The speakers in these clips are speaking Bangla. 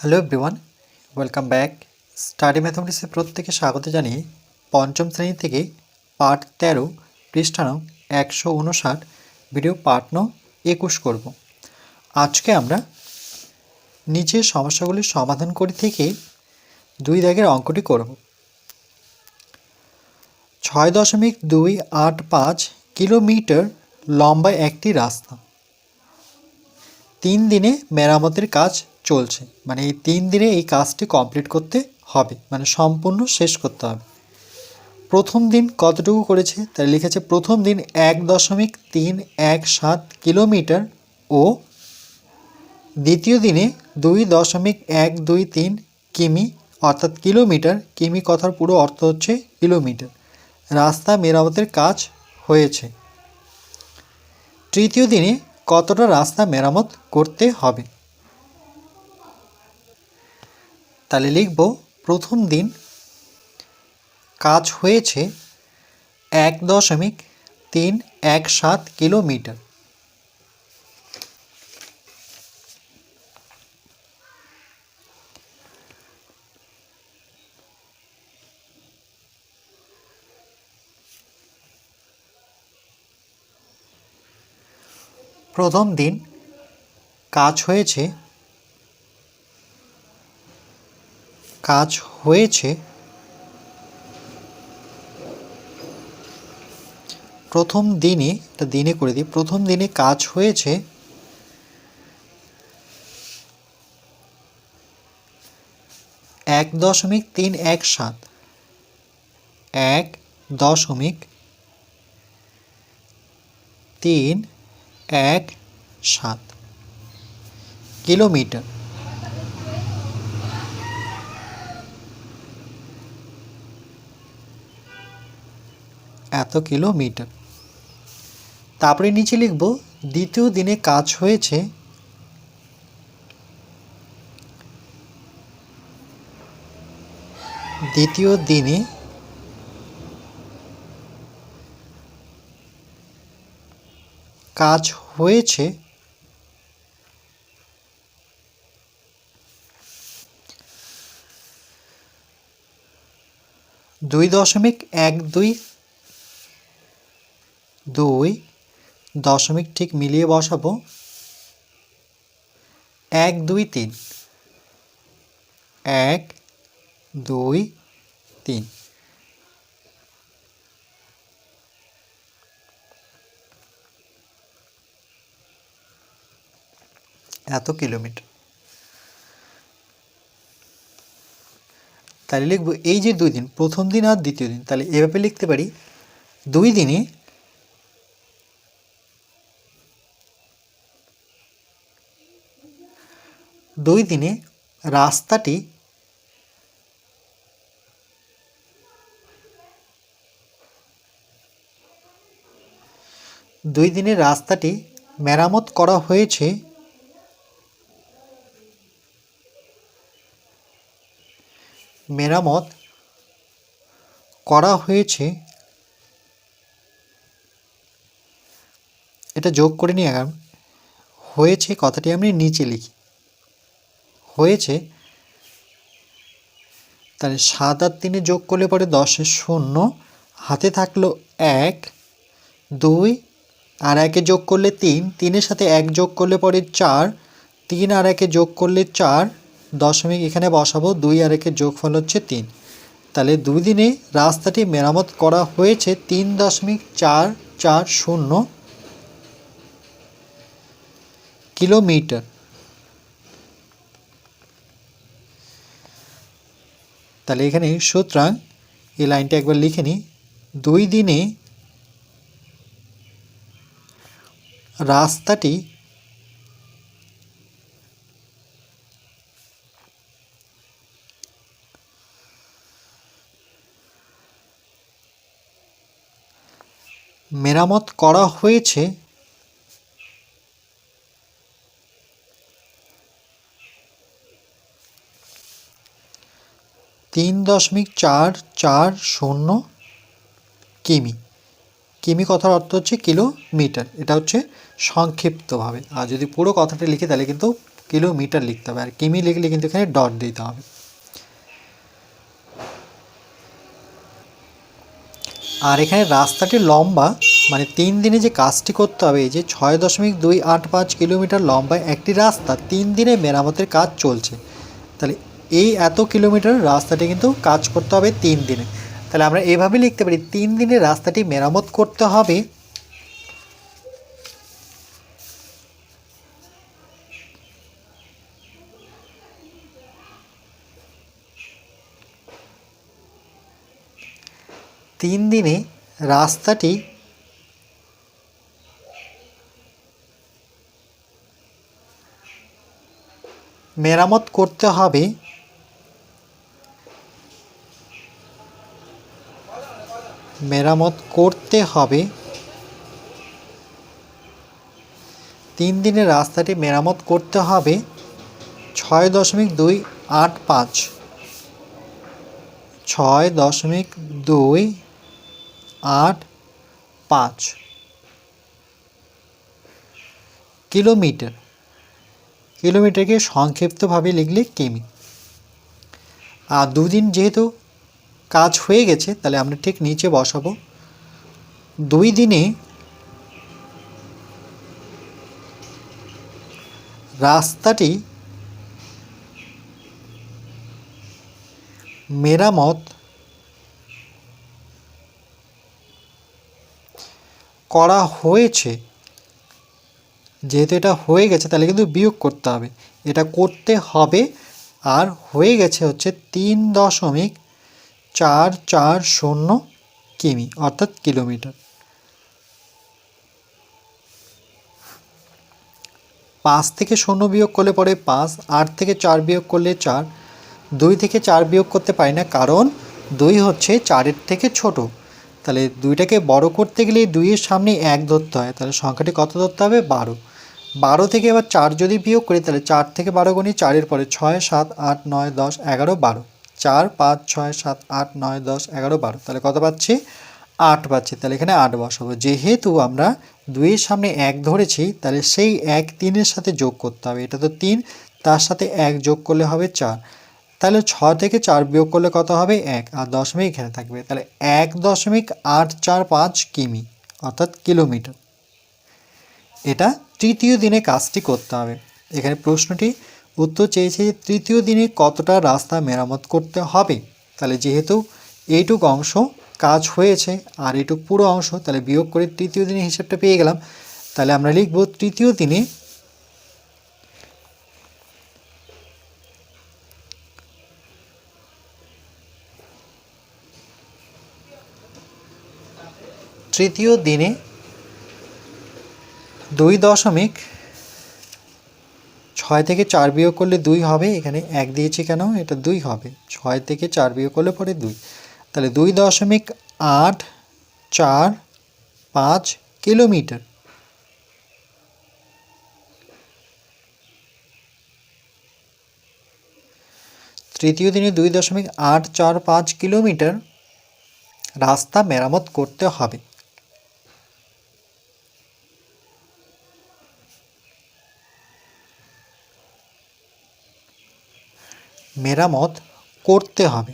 Hello everyone, welcome back. Study ম্যাথমেটিক্সে প্রত্যেকে স্বাগত জানিয়ে পঞ্চম শ্রেণী থেকে পার্ট 13 পৃষ্ঠা নং 159 ভিডিও পার্ট নং 21 করব। আজকে আমরা নিচের সমস্যাগুলির সমাধান করি থেকে 2 দাগের অঙ্কটি করব। 6.285 কিলোমিটার লম্বা একটি রাস্তা, 3 দিনে মেরামতের কাজ চলছে। মানে এই 3 দিনে এই কাজটি কমপ্লিট করতে হবে, মানে সম্পূর্ণ শেষ করতে হবে। প্রথম দিন কতটুকু করেছে তাই লিখেছে প্রথম দিন 1.317 কিলোমিটার ও দ্বিতীয় দিনে 2.123 কিমি, অর্থাৎ কিলোমিটার। কিমি কথার পুরো অর্থ হচ্ছে কিলোমিটার রাস্তা মেরামতের কাজ হয়েছে। তৃতীয় দিনে কতটা রাস্তা মেরামত করতে হবে, তাহলে লিখব প্রথম দিন কাজ হয়েছে 1.317 কিলোমিটার। প্রথম দিন কাজ হয়েছে প্রথম দিনে, এটা দিনে করে দিই, প্রথম দিনে কাজ হয়েছে 1.317 কিলোমিটার। এত কিলোমিটার। তারপরে নিচে লিখব দ্বিতীয় দিনে কাজ হয়েছে দ্বিতীয় দিনে কাজ হয়েছে 2.122 দশমিক ঠিক মিলিয়ে বসাবো 123 123 এত কিলোমিটার। তাহলে লিখব এই যে 2 দিন, প্রথম দিন আর দ্বিতীয় দিন, তাহলে এভাবে লিখতে পারি 2 দিনে রাস্তাটি মেরামত করা হয়েছে এটা যোগ করে নিয়ে গেলাম। হয়েছে কথাটি আমি নিচে লিখি, হয়েছে। তাহলে 7 আর 3 যোগ করলে পরে 10 0, হাতে থাকলো 1, 2 আর 1 যোগ করলে 3, 3 সাথে 1 যোগ করলে পরে 4, 3 আর 1 যোগ করলে 4, দশমিক এখানে বসাবো, 2 আর 1 যোগফল হচ্ছে 3। তাহলে 2 দিনে রাস্তাটি মেরামত করা হয়েছে 3.440 কিলোমিটার। তাহলে এখানে সুতরাং এই লাইনটা একবার লিখে নিই, 2 দিনে রাস্তাটি মেরামত করা হয়েছে 3.440 কিমি। কিমি কথার অর্থ হচ্ছে কিলোমিটার, এটা হচ্ছে সংক্ষিপ্তভাবে। আর যদি পুরো কথাটা লিখে তাহলে কিন্তু কিলোমিটার লিখতে হবে, আর কিমি লিখলে কিন্তু এখানে ডট দিতে হবে। আর এখানে রাস্তাটি লম্বা, মানে 3 দিনে যে কাজটি করতে হবে, এই যে 6.285 কিলোমিটার লম্বা একটি রাস্তা 3 দিনে মেরামতের কাজ চলছে। তাহলে এই এত কিলোমিটার রাস্তাটি কিন্তু কাজ করতে হবে 3 দিনে। তাহলে আমরা এভাবে লিখতে পারি 3 দিনে রাস্তাটি মেরামত করতে হবে 3 দিনে রাস্তাটি মেরামত করতে হবে 3 দিনে রাস্তাটি মেরামত করতে হবে 6.285 6.285 কিলোমিটার। কিলোমিটারকে সংক্ষিপ্তভাবে লিখলে কিমি। আর 2 দিন যেহেতু কাজ হয়ে গেছে, তাহলে আমরা ঠিক নিচে বসাবো 2 দিনে রাস্তাটি মেরামত করা হয়েছে। যেহেতু এটা হয়ে গেছে তাহলে কিন্তু বিয়োগ করতে হবে, এটা করতে হবে। আর হয়ে গেছে হচ্ছে 3.440 কিমি অর্থাৎ কিলোমিটার। 5 থেকে 0 বিয়োগ করলে পরে 5, 8 থেকে 4 বিয়োগ করলে 4, 2 থেকে 4 বিয়োগ করতে পারি না কারণ 2 হচ্ছে 4-এর থেকে ছোট। তাহলে 2টাকে বড় করতে গেলে 2-এর সামনে 1 ধরতে হয়, তাহলে সংখ্যাটি কত ধরতে হবে? 12। 12 থেকে এবার 4 যদি বিয়োগ করি তাহলে 4 থেকে 12 গুণি 4-এর পরে 6, 7, 8, 9, 10, 11, 12, 4, 5, 6, 7, 8, 9, 10, 11, 12, তাহলে কত পাচ্ছি? 8 পাচ্ছি। তাহলে এখানে 8 বসাবো। যেহেতু আমরা 2-এর সামনে 1 ধরেছি তাহলে সেই 1 3-এর সাথে যোগ করতে হবে, এটা তো 3, তার সাথে 1 যোগ করলে হবে 4। তাহলে 6 থেকে 4 বিয়োগ করলে কত হবে? 1, আর দশমিক এখানে থাকবে, তাহলে 1.845 কিমি অর্থাৎ কিলোমিটার। এটা তৃতীয় দিনে কাজটি করতে হবে। এখানে প্রশ্নটি উত্তর চেয়েছে যে তৃতীয় দিনে কতটা রাস্তা মেরামত করতে হবে। তাহলে যেহেতু এইটুক অংশ কাজ হয়েছে আর এইটুক পুরো অংশ, তাহলে বিয়োগ করে তৃতীয় দিনের হিসাবটা পেয়ে গেলাম। তাহলে আমরা লিখব তৃতীয় দিনে তৃতীয় দিনে 2.6 থেকে 4 বিয়োগ করলে 2 হবে, এখানে 1 দিয়েছি কেন? এটা 2 হবে। 6 থেকে 4 বিয়োগ করলে পরে 2, তাহলে 2.845 কিলোমিটার। তৃতীয় দিনে 2.845 কিলোমিটার রাস্তা মেরামত করতে হবে। মেরামত করতে হবে।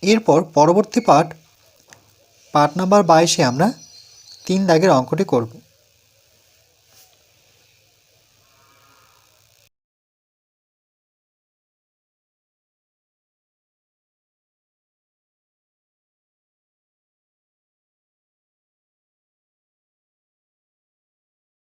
এরপর পরবর্তী পাঠ পার্ট নাম্বার 22-এ আমরা 3 দাগের অঙ্কটি করব।